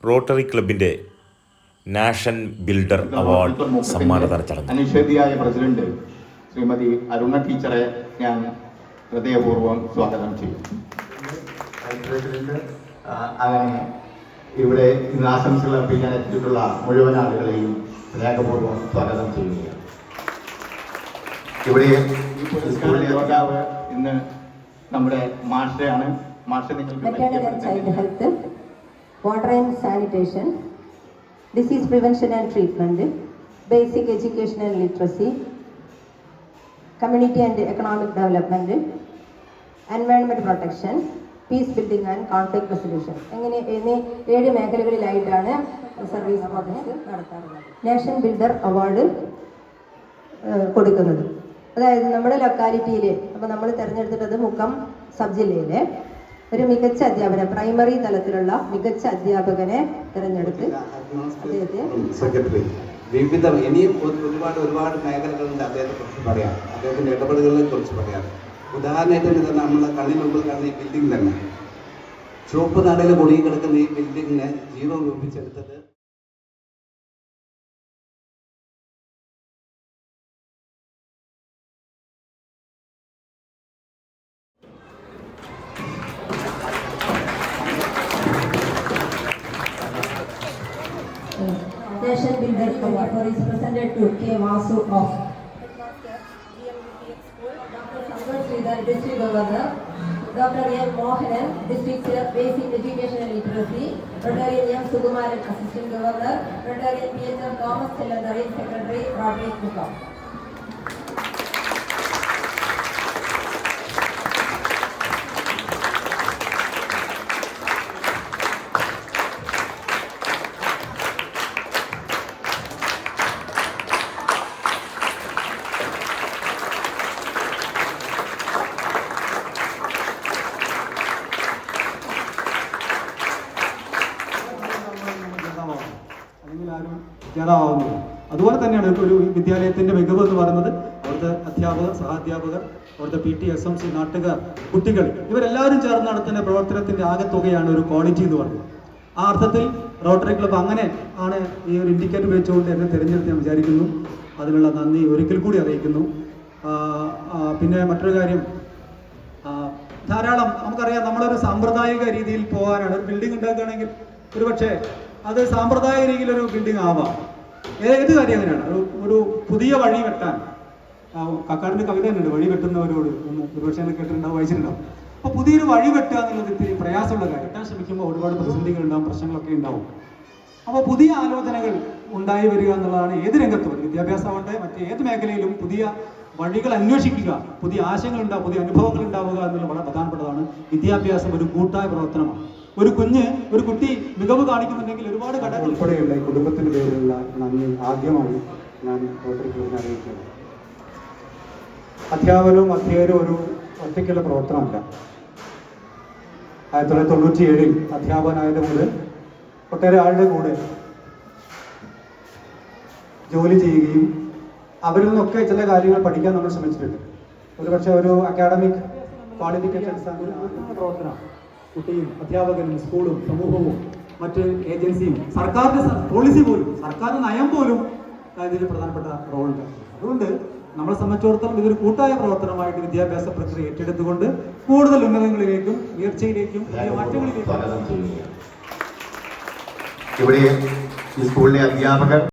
Rotary ക്ലബിൻ്റെ nation builder award സമ്മാനദാന ചടങ്ങ് അനിഷേധിയായ president Shrimati Aruna ടീച്ചറെ ഞാൻ ഹൃദയപൂർവ്വം സ്വാഗതം ചെയ്യും. അങ്ങനെ ഇവിടെ ഇന്ന് ആശംസകൾ അർപ്പിക്കാൻ എത്തിയിട്ടുള്ള മുഴുവൻ ആളുകളെയും സ്നേഹപൂർവ്വം സ്വാഗതം ചെയ്യുകയാണ്. ഇവിടെ സ്കൂളിലെ നേതാവ് ഇന്ന് നമ്മുടെ മാഷയാണ്. മാഷ നിങ്ങൾക്ക് water and sanitation, disease prevention and treatment, basic education and literacy, community and economic development, environment protection, peace building and conflict resolution. അങ്ങനെ 7 മേഖലകളിലായിട്ടാണ് സർവീസ് നടത്താറുള്ളത്. നാഷൻ ബിൽഡർ അവാർഡ് കൊടുക്കുന്നത്. അതായത് നമ്മുടെ ലൊക്കാലിറ്റിയിൽ അപ്പോൾ നമ്മൾ തിരഞ്ഞെടുത്തിട്ടത് മുക്കം സബ് ജില്ലയിലെ ഒരു മികച്ച അധ്യാപകനെ, പ്രൈമറി തലത്തിലുള്ള മികച്ച അധ്യാപകനെ തിരഞ്ഞെടുത്ത് അദ്ദേഹത്തെ സെക്രട്ടറി വിവിധ ഇനിയും ഒരുപാട് മേഖലകളുണ്ട് അദ്ദേഹത്തെ കുറിച്ച് പറയാം, അദ്ദേഹത്തിൻ്റെ ഇടപെടലുകളെ കുറിച്ച് പറയാം. ഉദാഹരണത്തിന് തന്നെ നമ്മളെ കണ്ണിന് മുമ്പിൽ കാണുന്ന ഈ ബിൽഡിംഗ് തന്നെ, ചുവപ്പ് നാടയിൽ പൊടിയിൽ കിടക്കുന്ന ഈ ബിൽഡിങ്ങിനെ ജീവൻ രൂപിച്ചെടുത്തത് National Builder Award is presented to K. Vasu of Dr. Sampath Sridhar, District Governor, Dr. M. Mohanan, District Chair, Basic Education and Literacy, Dr. M. Sukumaran, Assistant Governor, Dr. P.H.M. Thomas Chelandari, Secretary, Rotary Mukam. ജേതാവുന്നത്. അതുപോലെ തന്നെയാണ് ഒരു വിദ്യാലയത്തിൻ്റെ മികവ് എന്ന് പറയുന്നത് അവിടുത്തെ അധ്യാപകർ, സഹാധ്യാപകർ, അവിടുത്തെ PT, SMC, നാട്ടുകാർ, കുട്ടികൾ ഇവരെല്ലാവരും ചേർന്ന് നടത്തുന്ന പ്രവർത്തനത്തിൻ്റെ ആകെത്തുകയാണ് ഒരു ക്വാളിറ്റി എന്ന് പറയുന്നത്. ആ അർത്ഥത്തിൽ റോട്ടറി ക്ലബ്ബ് അങ്ങനെ ആണ് ഈ ഒരു ഇൻഡിക്കേറ്റർ വെച്ചുകൊണ്ട് എന്നെ തിരഞ്ഞെടുത്ത് ഞാൻ വിചാരിക്കുന്നു. അതിനുള്ള നന്ദി ഒരിക്കൽ കൂടി അറിയിക്കുന്നു. പിന്നെ മറ്റൊരു കാര്യം, ധാരാളം നമുക്കറിയാം, നമ്മളൊരു സാമ്പ്രദായിക രീതിയിൽ പോകാനാണ്. ഒരു ബിൽഡിംഗ് ഉണ്ടാക്കുകയാണെങ്കിൽ ഒരു പക്ഷേ അത് സാമ്പ്രദായിക രീതിയിലൊരു ബിൽഡിംഗ് ആവാം. ഏത് കാര്യം അങ്ങനെയാണ്. ഒരു പുതിയ വഴി വെട്ടാൻ, കക്കാടിൻ്റെ കവിത തന്നെയുണ്ട്, വഴി വെട്ടുന്നവരോട് ഒന്ന് ഒരുപക്ഷെ കേട്ടിട്ടുണ്ടാവും, വായിച്ചിട്ടുണ്ടാവും. അപ്പോൾ പുതിയൊരു വഴി വെട്ടുക എന്നുള്ളത് ഇത്തിരി പ്രയാസമുള്ള കാര്യം. വെട്ടാൻ ശ്രമിക്കുമ്പോൾ ഒരുപാട് പ്രതിസന്ധികൾ ഉണ്ടാവും, പ്രശ്നങ്ങളൊക്കെ ഉണ്ടാവും. അപ്പോൾ പുതിയ ആലോചനകൾ ഉണ്ടായി വരിക എന്നുള്ളതാണ് ഏത് രംഗത്തും, വിദ്യാഭ്യാസമാവട്ടെ മറ്റ് ഏത് മേഖലയിലും പുതിയ വഴികൾ അന്വേഷിക്കുക, പുതിയ ആശയങ്ങൾ ഉണ്ടാവുക, പുതിയ അനുഭവങ്ങൾ ഉണ്ടാവുക എന്നുള്ളത് വളരെ പ്രധാനപ്പെട്ടതാണ്. വിദ്യാഭ്യാസം ഒരു കൂട്ടായ പ്രവർത്തനമാണ്. ഒരു കുട്ടി മികവ് കാണിക്കുന്നുണ്ടെങ്കിൽ ഒരുപാട് ഘടകങ്ങൾ ഉൾപ്പെടെയുള്ള ഈ കുടുംബത്തിൻ്റെ പേരിലുള്ള നന്ദി ആദ്യമായി ഞാൻ റോട്ടറി ക്ലബിനെ അറിയിക്കുന്നു. അധ്യാപനവും അധ്യാപനവും ഒരു ഒറ്റയ്ക്കുള്ള പ്രവർത്തനമല്ല. 1997 അധ്യാപകനായത് മുതൽ ഒട്ടേറെ ആളുടെ കൂടെ ജോലി ചെയ്യുകയും അവരിൽ നിന്നൊക്കെ ചില കാര്യങ്ങൾ പഠിക്കാൻ നമ്മൾ ശ്രമിച്ചിട്ടുണ്ട്. ഒരുപക്ഷെ ഒരു അക്കാഡമിക് ക്വാളിഫിക്കേഷൻ പ്രവർത്തനമാണ്. കുട്ടിയും അധ്യാപകനും സ്കൂളും സമൂഹവും മറ്റ് ഏജൻസിയും സർക്കാരിൻ്റെ പോളിസി പോലും, സർക്കാരിൻ്റെ നയം പോലും ഇതിൽ പ്രധാനപ്പെട്ട റോളുണ്ട്. അതുകൊണ്ട് നമ്മളെ സംബന്ധിച്ചിടത്തോളം ഇതൊരു കൂട്ടായ പ്രവർത്തനമായിട്ട് വിദ്യാഭ്യാസ പ്രക്രിയ ഏറ്റെടുത്തുകൊണ്ട് കൂടുതൽ ഉന്നതങ്ങളിലേക്കും ഉയർച്ചയിലേക്കും മാറ്റങ്ങളിലേക്കും ഇവിടെ ഈ സ്കൂളിലെ അധ്യാപകർ